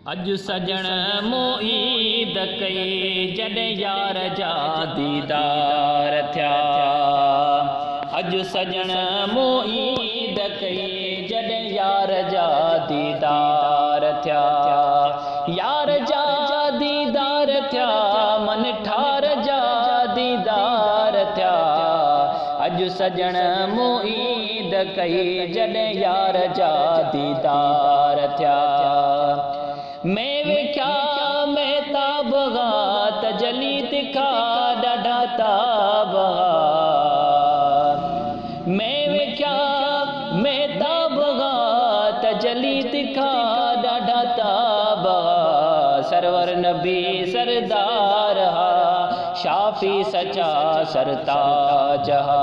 अज सजण मूं ईद कई जॾहिं यार जा दीदार थिया। अज सजण मूं ईद कई जॾहिं यार जा दीदार थिया। यार जा दीदार थिया, मन ठार जा दीदार थिया। अज सजण मूं ईद कई जॾहिं यार जा दीदार थिया। मैं वेख्या महताब तजली तिखा ॾाढा ताब। मैं वेख्या महताब तजली तिखा ॾाढा ताब। सरवर नबी सरदार हा, शाफी सचा सरताज हा।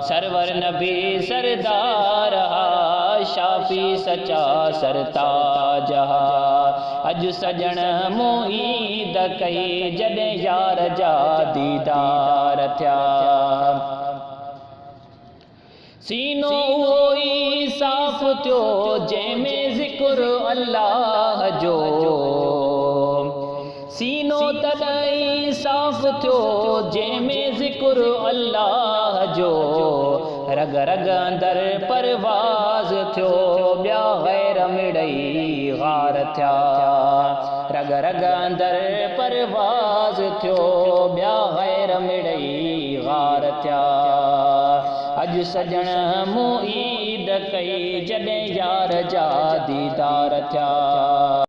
सरवर नबी सरदार हा, शाफी सचा सरताज हा। अज सजण मूं ईद कई जॾहिं यार जा दीदार थिया। सीनो उहो ई साफ़ थियो जंहिंमें ज़िक्र अल्लाह जो। सीनो तॾहिं साफ़ थियो जंहिंमें ज़िक्र अल्लाह जो। रग रग अंदर परवाज़ थियो, ॿिया गैर मिड़ई गार थिया। रग रग अंदर परवाज़ थियो, ॿिया गैर मिड़ई गार थिया। अज सजण मूं ईद कई जॾहिं यार जा दीदार थिया।